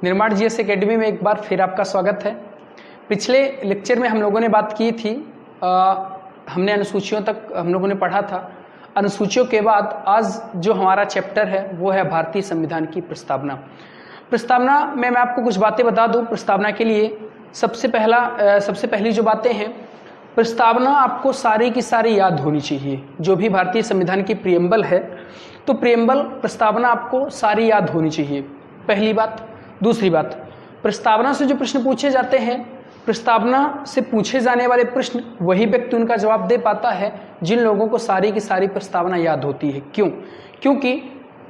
निर्माण GS academy में एक बार फिर आपका स्वागत है। पिछले लेक्चर में हम लोगों ने बात की थी, हमने अनुसूचियों तक हम लोगों ने पढ़ा था। अनुसूचियों के बाद आज जो हमारा चैप्टर है वो है भारतीय संविधान की प्रस्तावना। प्रस्तावना में मैं आपको कुछ बातें बता दूं। प्रस्तावना के लिए सबसे पहली जो बातें हैं, प्रस्तावना आपको सारी की सारी याद होनी चाहिए। जो भी भारतीय संविधान की प्रियम्बल है तो प्रियम्बल प्रस्तावना आपको सारी याद होनी चाहिए, पहली बात। दूसरी बात, प्रस्तावना से जो प्रश्न पूछे जाते हैं, प्रस्तावना से पूछे जाने वाले प्रश्न वही व्यक्ति उनका जवाब दे पाता है जिन लोगों को सारी की सारी प्रस्तावना याद होती है। क्यों? क्योंकि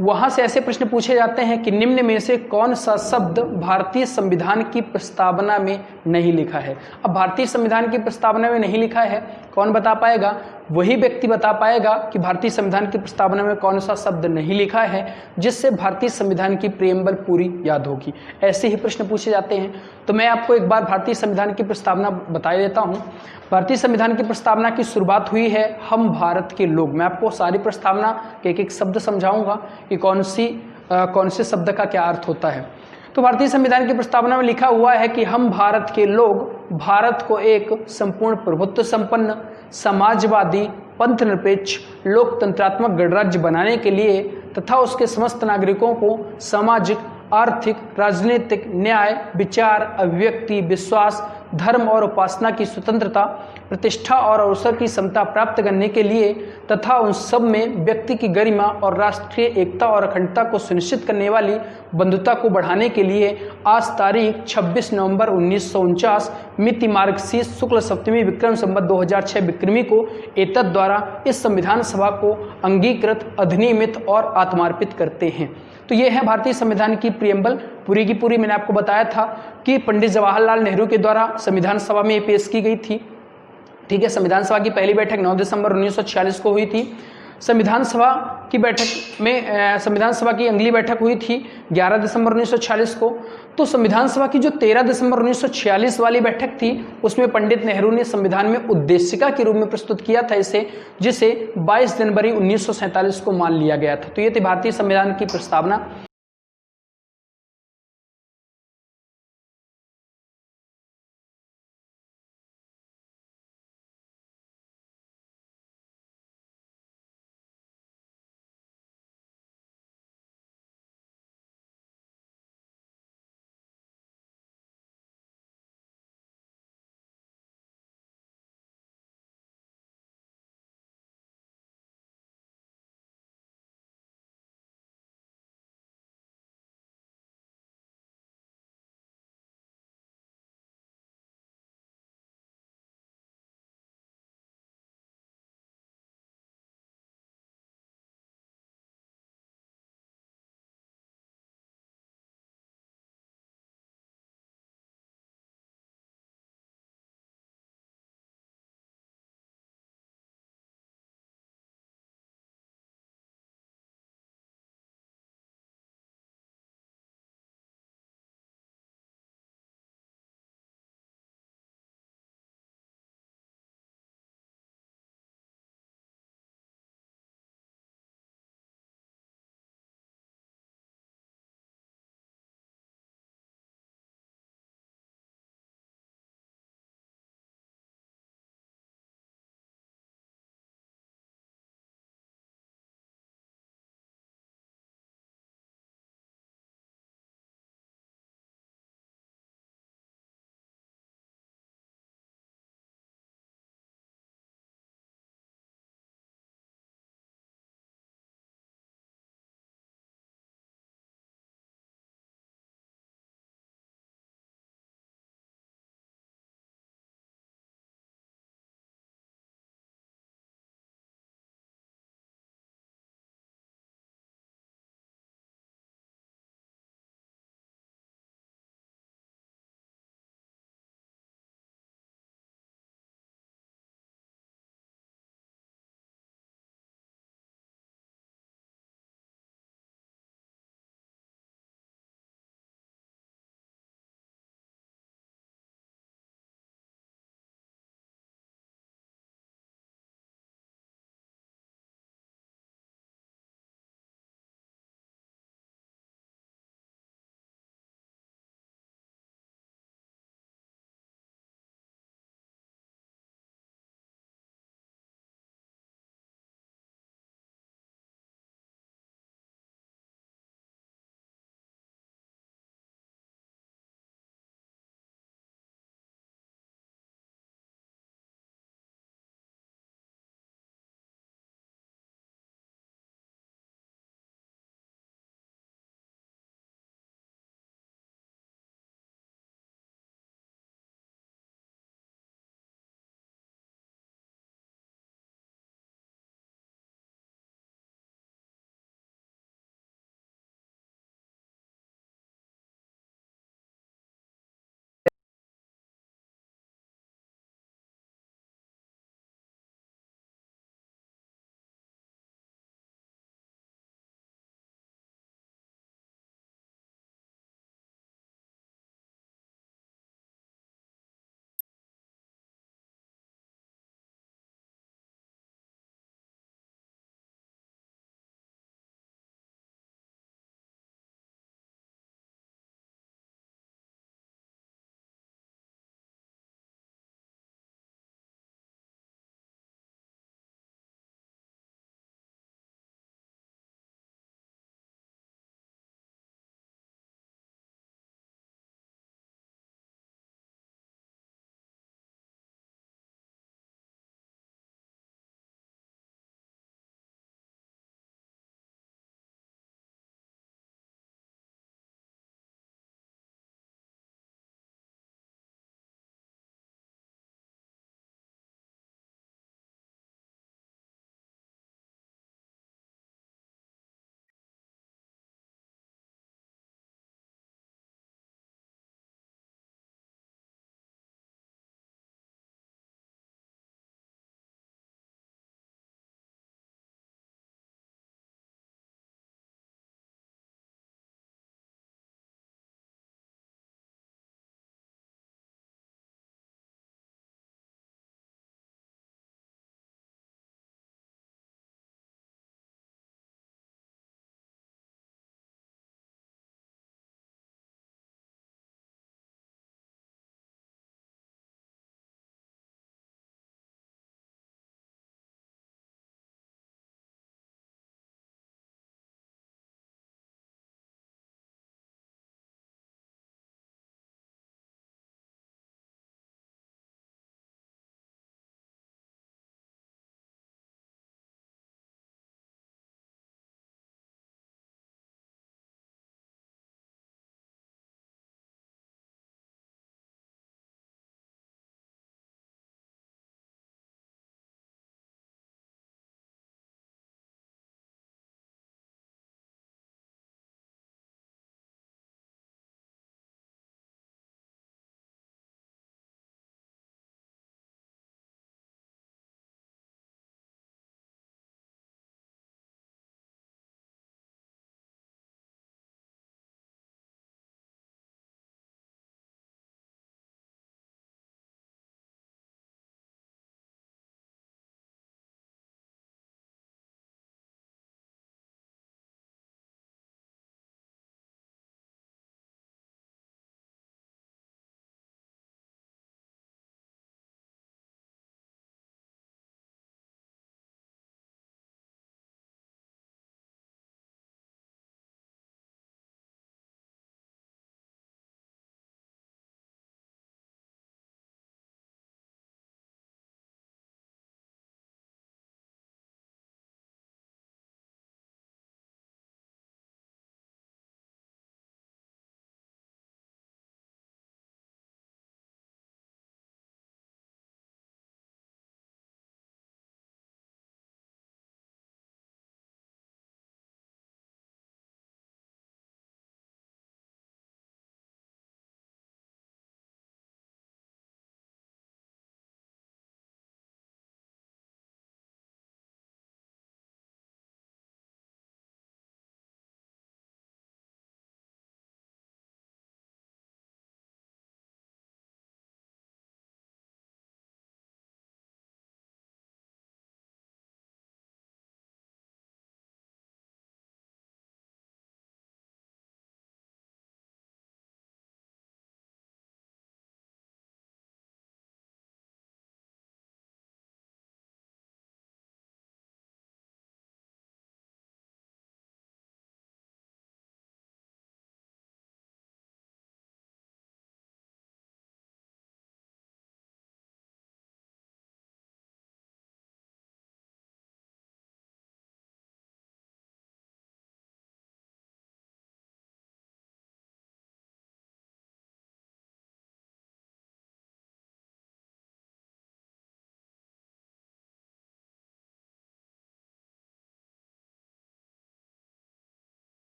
वहां से ऐसे प्रश्न पूछे जाते हैं कि निम्न में से कौन सा शब्द भारतीय संविधान की प्रस्तावना में नहीं लिखा है। अब भारतीय संविधान की प्रस्तावना में नहीं लिखा है, कौन बता पाएगा? वही व्यक्ति बता पाएगा कि भारतीय संविधान की प्रस्तावना में कौन सा शब्द नहीं लिखा है, जिससे भारतीय संविधान की प्रियम्बल पूरी याद होगी। ऐसे ही प्रश्न पूछे जाते हैं। तो मैं आपको एक बार भारतीय संविधान की प्रस्तावना बता देता हूँ। भारतीय संविधान की प्रस्तावना की शुरुआत हुई है हम भारत के लोग। मैं आपको सारी प्रस्तावना के एक शब्द समझाऊंगा कि कौन से शब्द का क्या अर्थ होता है। तो भारतीय संविधान की प्रस्तावना में लिखा हुआ है कि हम भारत के लोग भारत को एक संपूर्ण प्रभुत्व संपन्न, समाजवादी, पंथनिरपेक्ष, लोकतंत्रात्मक गणराज्य बनाने के लिए तथा उसके समस्त नागरिकों को सामाजिक, आर्थिक, राजनीतिक, न्याय, विचार, अभिव्यक्ति, विश्वास, धर्म और उपासना की स्वतंत्रता, प्रतिष्ठा और अवसर की समता प्राप्त करने के लिए तथा उन सब में व्यक्ति की गरिमा और राष्ट्रीय एकता और अखंडता को सुनिश्चित करने वाली बंधुता को बढ़ाने के लिए आज तारीख 26 नवंबर 1949 मिति मार्गशीर्ष शुक्ल सप्तमी विक्रम संवत 2006 विक्रमी को एतद द्वारा इस संविधान सभा को अंगीकृत, अधिनियमित और आत्मार्पित करते हैं। तो ये है भारतीय संविधान की प्रियम्बल पूरी की पूरी। मैंने आपको बताया था कि पंडित जवाहरलाल नेहरू के द्वारा संविधान सभा में ये पेश की गई थी। ठीक है, संविधान सभा की पहली बैठक 9 दिसंबर 1946 को हुई थी। संविधान सभा की अगली बैठक हुई थी 11 दिसंबर 1946 को। तो संविधान सभा की जो 13 दिसंबर 1946 वाली बैठक थी, उसमें पंडित नेहरू ने संविधान में उद्देशिका के रूप में प्रस्तुत किया था इसे, जिसे 22 जनवरी 1947 को मान लिया गया था। तो ये थी भारतीय संविधान की प्रस्तावना।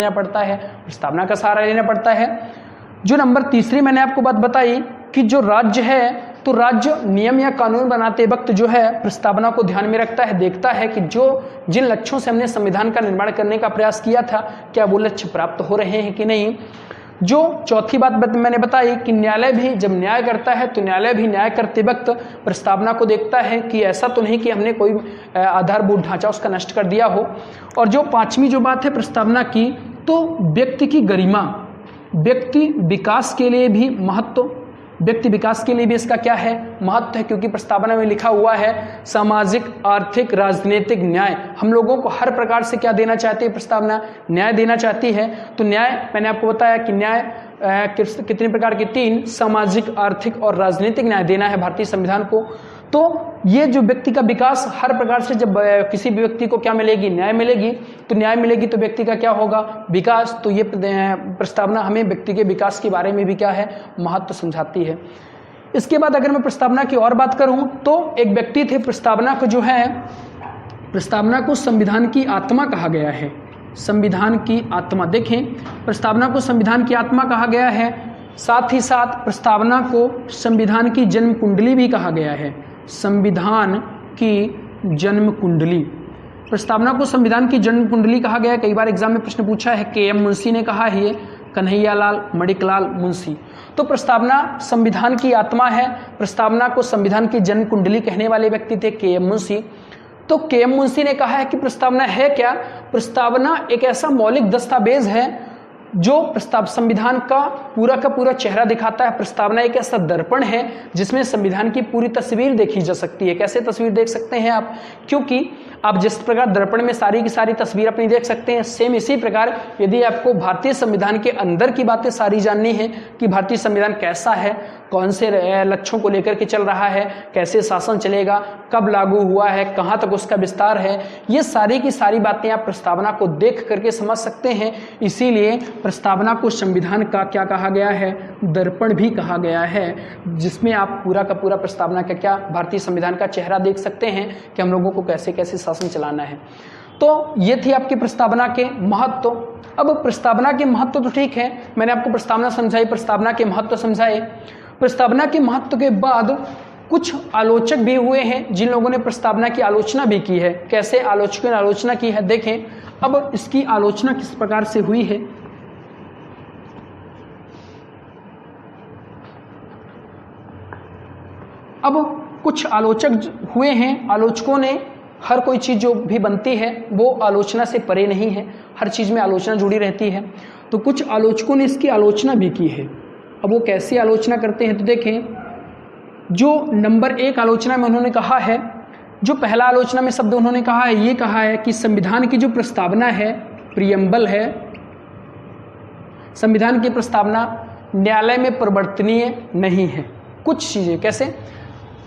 लेना पड़ता है, प्रस्तावना का सहारा लेना पड़ता है। जो नंबर तीसरी मैंने आपको बात बताई कि जो राज्य है, तो राज्य नियम या कानून बनाते वक्त जो है प्रस्तावना को ध्यान में रखता है, देखता है कि जो जिन लक्ष्यों से हमने संविधान का निर्माण करने का प्रयास किया था, क्या वो लक्ष्य प्राप्त हो रहे हैं कि नहीं। जो चौथी बात मैंने बताई कि न्यायालय भी जब न्याय करता है तो न्यायालय भी न्याय करते वक्त प्रस्तावना को देखता है कि ऐसा तो नहीं कि हमने कोई आधारभूत ढांचा उसका नष्ट कर दिया हो। और जो पांचवी जो बात है प्रस्तावना की, तो व्यक्ति की गरिमा, व्यक्ति विकास के लिए भी महत्व, व्यक्ति विकास के लिए भी इसका क्या है महत्व है, क्योंकि प्रस्तावना में लिखा हुआ है सामाजिक, आर्थिक, राजनीतिक न्याय। हम लोगों को हर प्रकार से क्या देना चाहती है प्रस्तावना, न्याय देना चाहती है। तो न्याय मैंने आपको बताया कि न्याय कितने प्रकार के, 3, सामाजिक, आर्थिक और राजनीतिक न्याय देना है भारतीय संविधान को। तो ये जो व्यक्ति का विकास हर प्रकार से, जब किसी भी व्यक्ति को क्या मिलेगी, न्याय मिलेगी, तो न्याय मिलेगी तो व्यक्ति का क्या होगा, विकास। तो ये प्रस्तावना हमें व्यक्ति के विकास के बारे में भी क्या है महत्व समझाती है। इसके बाद अगर मैं प्रस्तावना की और बात करूं तो एक व्यक्ति थे, प्रस्तावना को जो है, प्रस्तावना को संविधान की आत्मा कहा गया है। संविधान की आत्मा, देखें प्रस्तावना को संविधान की आत्मा कहा गया है, साथ ही साथ प्रस्तावना को संविधान की जन्म कुंडली भी कहा गया है। संविधान की जन्म कुंडली, प्रस्तावना को संविधान की जन्म कुंडली कहा गया है। कई बार एग्जाम में प्रश्न पूछा है, के.एम. मुंशी ने कहा है, ये कन्हैयालाल मणिकलाल मुंशी। तो प्रस्तावना संविधान की आत्मा है, प्रस्तावना को संविधान की जन्म कुंडली कहने वाले व्यक्ति थे के.एम. मुंशी। तो के.एम. मुंशी ने कहा है कि प्रस्तावना है क्या, प्रस्तावना एक ऐसा मौलिक दस्तावेज है जो प्रस्ताव संविधान का पूरा चेहरा दिखाता है। प्रस्तावना एक ऐसा दर्पण है जिसमें संविधान की पूरी तस्वीर देखी जा सकती है। कैसे तस्वीर देख सकते हैं आप, क्योंकि आप जिस प्रकार दर्पण में सारी की सारी तस्वीर अपनी देख सकते हैं, सेम इसी प्रकार यदि आपको भारतीय संविधान के अंदर की बातें सारी जाननी है कि भारतीय संविधान कैसा है, कौन से लक्ष्यों को लेकर के चल रहा है, कैसे शासन चलेगा, कब लागू हुआ है, कहाँ तक उसका विस्तार है, ये सारी की सारी बातें आप प्रस्तावना को देख करके समझ सकते हैं। इसीलिए प्रस्तावना को संविधान का क्या कहा गया है, दर्पण भी कहा गया है, जिसमें आप पूरा का पूरा प्रस्तावना का क्या भारतीय संविधान का चेहरा देख सकते हैं कि हम लोगों को कैसे कैसे शासन चलाना है। तो ये थी आपकी प्रस्तावना के महत्व। अब प्रस्तावना के महत्व तो ठीक है, मैंने आपको प्रस्तावना समझाई, प्रस्तावना के महत्व समझाए। प्रस्तावना के महत्व के बाद कुछ आलोचक भी हुए हैं जिन लोगों ने प्रस्तावना की आलोचना भी की है। कैसे आलोचकों ने आलोचना की है, देखें। अब इसकी आलोचना किस प्रकार से हुई है, अब कुछ आलोचक हुए हैं, आलोचकों ने, हर कोई चीज़ जो भी बनती है वो आलोचना से परे नहीं है, हर चीज़ में आलोचना जुड़ी रहती है। तो कुछ आलोचकों ने इसकी आलोचना भी की है। अब वो कैसी आलोचना करते हैं, तो देखें। जो नंबर 1 आलोचना में उन्होंने कहा है, जो पहला आलोचना में शब्द उन्होंने कहा है, ये कहा है कि संविधान की जो प्रस्तावना है, प्रियम्बल है, संविधान की प्रस्तावना न्यायालय में परिवर्तनीय नहीं है। कुछ चीज़ें कैसे,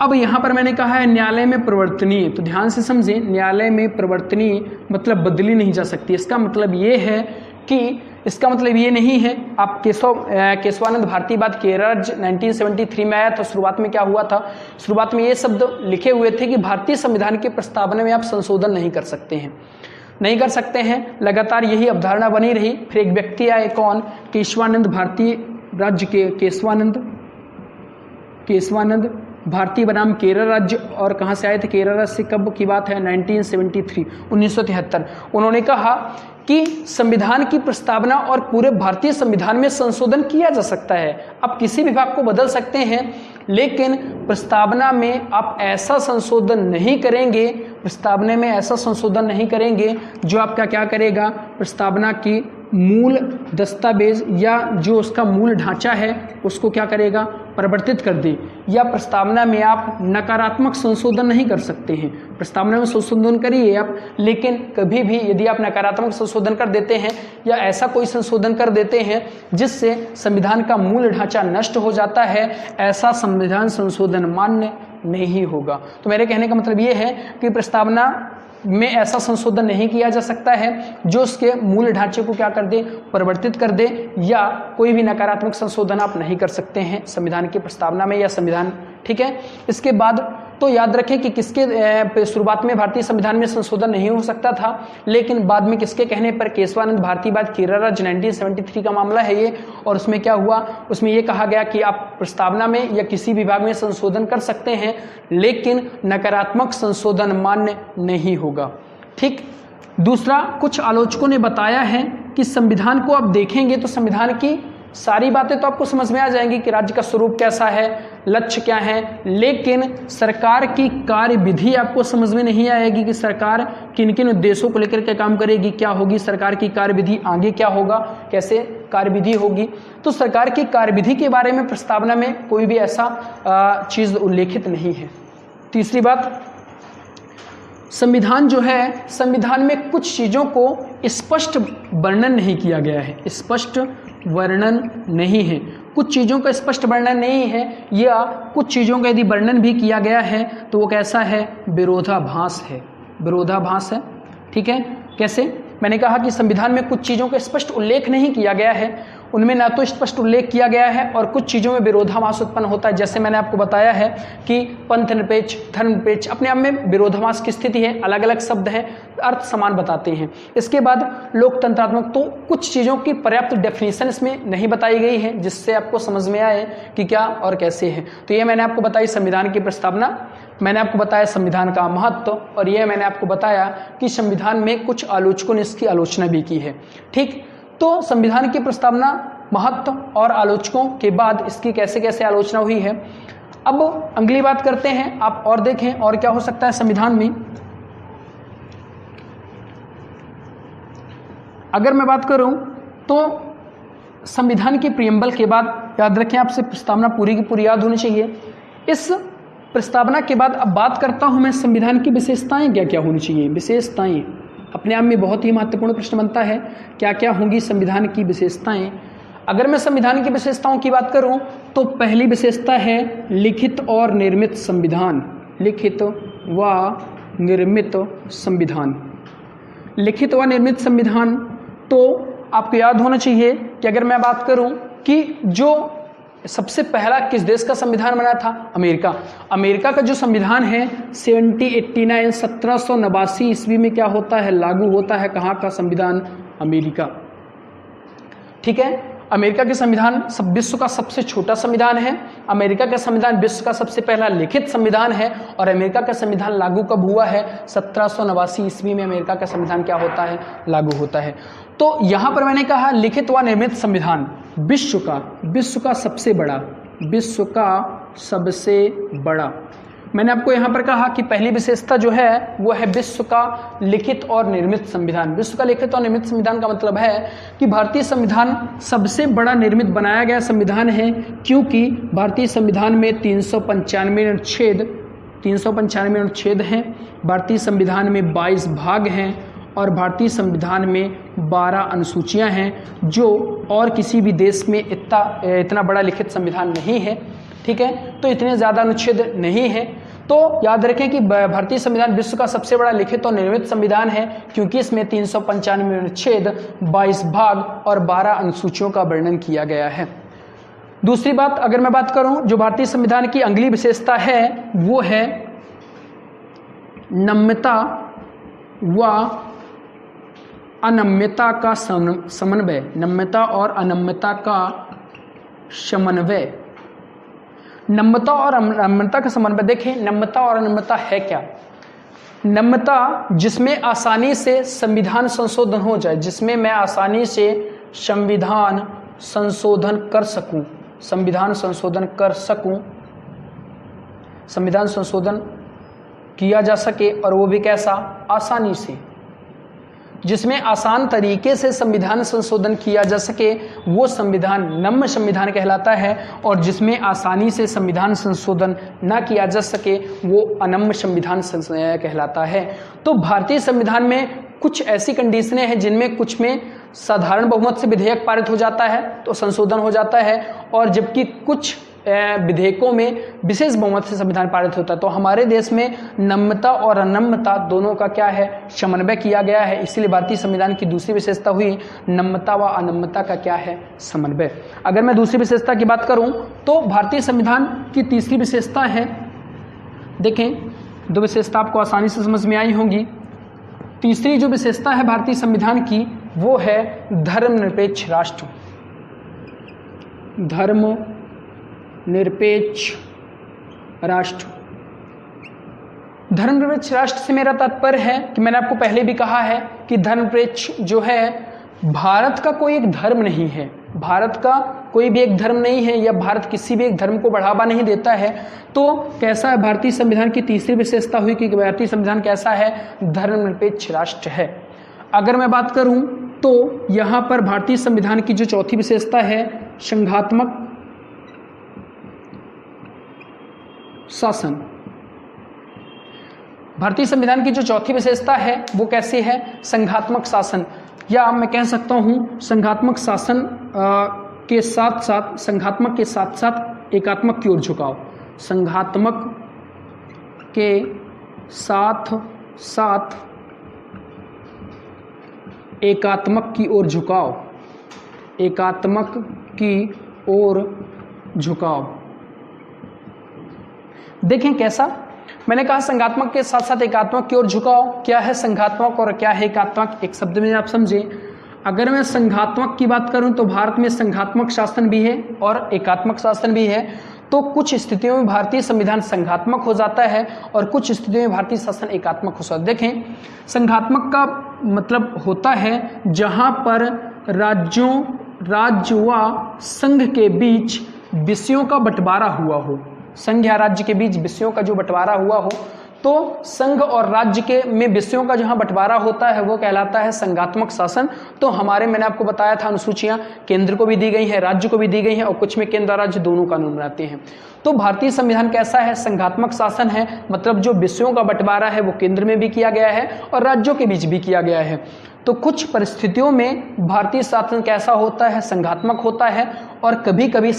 अब यहाँ पर मैंने कहा है न्यायालय में परिवर्तनीय, तो ध्यान से समझें, न्यायालय में परिवर्तनीय मतलब बदली नहीं जा सकती। इसका मतलब ये है कि, इसका मतलब ये नहीं है, आप केशवानंद भारती बात केरल राज्य 1973 में आया था। शुरुआत में क्या हुआ था, शुरुआत में ये शब्द लिखे हुए थे कि भारतीय संविधान के प्रस्तावना में आप संशोधन नहीं कर सकते हैं, नहीं कर सकते हैं। लगातार यही अवधारणा बनी रही। फिर एक व्यक्ति आए, कौन, केशवानंद भारती राज्य के केशवानंद भारतीय बनाम केरल राज्य, और कहाँ से आए थे, केरल राज्य से। कब की बात है, 1973। उन्होंने कहा कि संविधान की प्रस्तावना और पूरे भारतीय संविधान में संशोधन किया जा सकता है। आप किसी विभाग को बदल सकते हैं, लेकिन प्रस्तावना में आप ऐसा संशोधन नहीं करेंगे, प्रस्तावना में ऐसा संशोधन नहीं करेंगे जो आपका क्या करेगा, प्रस्तावना की मूल दस्तावेज या जो उसका मूल ढांचा है उसको क्या करेगा, परिवर्तित कर दे। या प्रस्तावना में आप नकारात्मक संशोधन नहीं कर सकते हैं। प्रस्तावना में संशोधन करिए आप, लेकिन कभी भी यदि आप नकारात्मक संशोधन कर देते हैं या ऐसा कोई संशोधन कर देते हैं जिससे संविधान का मूल ढांचा नष्ट हो जाता है, ऐसा संविधान संशोधन मान्य नहीं होगा। तो मेरे कहने का मतलब ये है कि प्रस्तावना में ऐसा संशोधन नहीं किया जा सकता है जो उसके मूल ढांचे को क्या कर दे, परिवर्तित कर दे, या कोई भी नकारात्मक संशोधन आप नहीं कर सकते हैं संविधान की प्रस्तावना में या संविधान ठीक है। इसके बाद तो याद रखें कि किसके शुरुआत में भारतीय संविधान में संशोधन नहीं हो सकता था, लेकिन बाद में किसके कहने पर, केशवानंद भारती बाद कीराराज 1973 का मामला है ये। और उसमें क्या हुआ, उसमें ये कहा गया कि आप प्रस्तावना में या किसी विभाग में संशोधन कर सकते हैं, लेकिन नकारात्मक संशोधन मान्य नहीं होगा। ठीक। दूसरा, कुछ आलोचकों ने बताया है कि संविधान को आप देखेंगे तो संविधान की सारी बातें तो आपको समझ में आ जाएंगी कि राज्य का स्वरूप कैसा है, लक्ष्य क्या है, लेकिन सरकार की कार्यविधि आपको समझ में नहीं आएगी कि सरकार किन किन उद्देश्यों को लेकर के काम करेगी, क्या होगी सरकार की कार्यविधि, आगे क्या होगा, कैसे कार्यविधि होगी। तो सरकार की कार्यविधि के बारे में प्रस्तावना में कोई भी ऐसा चीज उल्लेखित नहीं है। तीसरी बात, संविधान जो है, संविधान में कुछ चीज़ों को स्पष्ट वर्णन नहीं किया गया है, स्पष्ट वर्णन नहीं है, कुछ चीज़ों का स्पष्ट वर्णन नहीं है, या कुछ चीज़ों का यदि वर्णन भी किया गया है तो वो कैसा है, विरोधाभास है, विरोधाभास है। ठीक है। कैसे, मैंने कहा कि संविधान में कुछ चीज़ों का स्पष्ट उल्लेख नहीं किया गया है, उनमें ना तो स्पष्ट उल्लेख किया गया है और कुछ चीज़ों में विरोधाभास उत्पन्न होता है। जैसे मैंने आपको बताया है कि पंथ निरपेक्ष, धर्म निरपेक्ष, अपने आप में विरोधाभास की स्थिति है, अलग अलग शब्द हैं, अर्थ समान बताते हैं। इसके बाद लोकतंत्रात्मक, तो कुछ चीज़ों की पर्याप्त डेफिनेशन इसमें नहीं बताई गई है जिससे आपको समझ में आए कि क्या और कैसे है। तो ये मैंने आपको बताई संविधान की प्रस्तावना, मैंने आपको बताया संविधान का महत्व, और ये मैंने आपको बताया कि संविधान में कुछ आलोचकों ने इसकी आलोचना भी की है। ठीक। तो संविधान की प्रस्तावना, महत्व और आलोचकों के बाद इसकी कैसे कैसे आलोचना हुई है। अब अगली बात करते हैं, आप और देखें और क्या हो सकता है संविधान में। अगर मैं बात करूं तो संविधान की प्रियम्बल के बाद, याद रखें आपसे प्रस्तावना पूरी की पूरी याद होनी चाहिए। इस प्रस्तावना के बाद अब बात करता हूं मैं संविधान की विशेषताएं क्या क्या होनी चाहिए। विशेषताएं अपने आप में बहुत ही महत्वपूर्ण प्रश्न बनता है, क्या क्या होंगी संविधान की विशेषताएं। अगर मैं संविधान की विशेषताओं की बात करूं तो पहली विशेषता है लिखित और निर्मित संविधान। लिखित व निर्मित संविधान। लिखित व निर्मित संविधान, तो आपको याद होना चाहिए कि अगर मैं बात करूं कि जो सबसे पहला किस देश का संविधान बना था, अमेरिका। अमेरिका का जो संविधान है 1789 ईस्वी में क्या होता है, लागू होता है। कहाँ का संविधान, अमेरिका। ठीक है। अमेरिका के संविधान विश्व का सबसे छोटा संविधान है। अमेरिका का संविधान विश्व का सबसे पहला लिखित संविधान है। और अमेरिका का संविधान लागू कब हुआ है, 1789 ईस्वी में अमेरिका का संविधान क्या होता है, लागू होता है। तो यहाँ पर मैंने कहा लिखित व निर्मित संविधान, विश्व का सबसे बड़ा, विश्व का सबसे बड़ा। मैंने आपको यहाँ पर कहा कि पहली विशेषता जो है वो है विश्व का लिखित और निर्मित संविधान। विश्व का लिखित और निर्मित संविधान का मतलब है कि भारतीय संविधान सबसे बड़ा निर्मित बनाया गया संविधान है, क्योंकि भारतीय संविधान में 395 अनुच्छेद हैं, भारतीय संविधान में 22 भाग हैं और भारतीय संविधान में 12 अनुसूचियां हैं, जो और किसी भी देश में इतना बड़ा लिखित संविधान नहीं है। ठीक है। तो इतने ज़्यादा अनुच्छेद नहीं है। तो याद रखें कि भारतीय संविधान विश्व का सबसे बड़ा लिखित और निर्मित संविधान है, क्योंकि इसमें 395 अनुच्छेद, 22 भाग और 12 अनुसूचियों का वर्णन किया गया है। दूसरी बात, अगर मैं बात करूं जो भारतीय संविधान की अगली विशेषता है वो है नम्यता व अनम्यता का समन्वय। नम्यता और अनम्यता का समन्वय। नम्यता और अनम्यता का समन्वय। देखें नम्यता और अनम्यता है क्या। नम्यता जिसमें आसानी से संविधान संशोधन हो जाए, जिसमें मैं आसानी से संविधान संशोधन कर सकूं, संविधान संशोधन कर सकूं, संविधान संशोधन किया जा सके, और वो भी कैसा, आसानी से। जिसमें आसान तरीके से संविधान संशोधन किया जा सके वो संविधान नम्य संविधान कहलाता है, और जिसमें आसानी से संविधान संशोधन न किया जा सके वो अनम्य संविधान कहलाता है। तो भारतीय संविधान में कुछ ऐसी कंडीशनें हैं जिनमें कुछ में साधारण बहुमत से विधेयक पारित हो जाता है तो संशोधन हो जाता है, और जबकि कुछ विधेयकों में विशेष बहुमत से संविधान पारित होता है। तो हमारे देश में नम्यता और अनम्यता दोनों का क्या है, समन्वय किया गया है। इसीलिए भारतीय संविधान की दूसरी विशेषता हुई नम्यता व अनम्यता का क्या है, समन्वय। अगर मैं दूसरी विशेषता की बात करूं तो भारतीय संविधान की तीसरी विशेषता है, देखें दो विशेषता आपको आसानी से समझ में आई होंगी। तीसरी जो विशेषता है भारतीय संविधान की वो है धर्मनिरपेक्ष राष्ट्र। धर्मनिरपेक्ष राष्ट्र। धर्मनिरपेक्ष राष्ट्र से मेरा तात्पर्य है कि मैंने आपको पहले भी कहा है कि धर्मनिरपेक्ष जो है भारत का कोई एक धर्म नहीं है, भारत का कोई भी एक धर्म नहीं है, या भारत किसी भी एक धर्म को बढ़ावा नहीं देता है। तो कैसा है भारतीय संविधान की तीसरी विशेषता हुई कि भारतीय संविधान कैसा है, धर्मनिरपेक्ष राष्ट्र है। अगर मैं बात करूं तो यहां पर भारतीय संविधान की जो चौथी विशेषता है, संघात्मक शासन। भारतीय संविधान की जो चौथी विशेषता है वो कैसी है, संघात्मक शासन, या मैं कह सकता हूं संघात्मक शासन के साथ साथ एकात्मक की ओर झुकाव। संघात्मक के साथ साथ एकात्मक की ओर झुकाव, एकात्मक की ओर झुकाव। देखें कैसा, मैंने कहा संघात्मक के साथ साथ एकात्मक की ओर झुकाव। क्या है संघात्मक और क्या है एकात्मक, एक शब्द में आप समझे। अगर मैं संघात्मक की बात करूं तो भारत में संघात्मक शासन भी है और एकात्मक शासन भी है। तो कुछ स्थितियों में भारतीय संविधान संघात्मक हो जाता है और कुछ स्थितियों में भारतीय शासन एकात्मक हो जाता है। देखें संघात्मक का मतलब होता है जहां पर राज्य व संघ के बीच विषयों का बंटवारा हुआ हो, संघ या राज्य के बीच विषयों का जो बंटवारा हुआ हो, तो संघ और राज्य के में विषयों का जहां बंटवारा होता है वो कहलाता है संघात्मक शासन। तो हमारे मैंने आपको बताया था अनुसूचियां केंद्र को भी दी गई हैं, राज्य को भी दी गई हैं, और कुछ में केंद्र और राज्य दोनों कानून बनाते हैं। तो भारतीय संविधान कैसा है, संघात्मक शासन है, मतलब जो विषयों का बंटवारा है वो केंद्र में भी किया गया है और राज्यों के बीच भी किया गया है। तो कुछ परिस्थितियों में भारतीय शासन कैसा होता है, संघात्मक होता है, और कभी कभी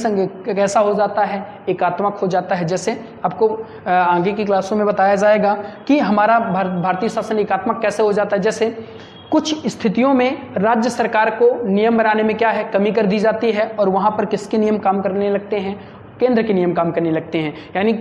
कैसा हो जाता है, एकात्मक हो जाता है। जैसे आपको आगे की क्लासों में बताया जाएगा कि हमारा भारतीय शासन एकात्मक कैसे हो जाता है। जैसे कुछ स्थितियों में राज्य सरकार को नियम बनाने में क्या है, कमी कर दी जाती है, और वहां पर किसके नियम काम करने लगते हैं, केंद्र के नियम काम करने लगते हैं। यानी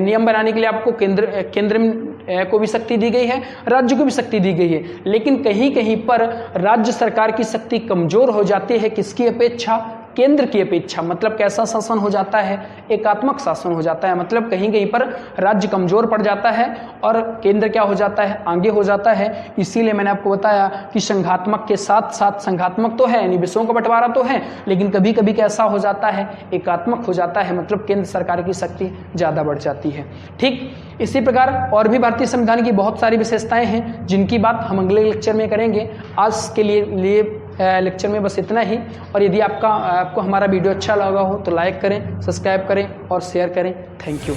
नियम बनाने के लिए आपको केंद्र को भी शक्ति दी गई है, राज्य को भी शक्ति दी गई है, लेकिन कहीं कहीं पर राज्य सरकार की शक्ति कमजोर हो जाती है, किसकी अपेक्षा, केंद्र की अपेक्षा। मतलब कैसा शासन हो जाता है, एकात्मक शासन हो जाता है। मतलब कहीं कहीं पर राज्य कमजोर पड़ जाता है और केंद्र क्या हो जाता है, आगे हो जाता है। इसीलिए मैंने आपको बताया कि संघात्मक के साथ साथ, संघात्मक तो है यानी विषयों का बंटवारा तो है, लेकिन कभी कभी कैसा हो जाता है, एकात्मक हो जाता है, मतलब केंद्र सरकार की शक्ति ज्यादा बढ़ जाती है। ठीक इसी प्रकार और भी भारतीय संविधान की बहुत सारी विशेषताएं हैं जिनकी बात हम अगले लेक्चर में करेंगे। आज के लिए लेक्चर में बस इतना ही। और यदि आपको हमारा वीडियो अच्छा लगा हो तो लाइक करें, सब्सक्राइब करें और शेयर करें। Thank you.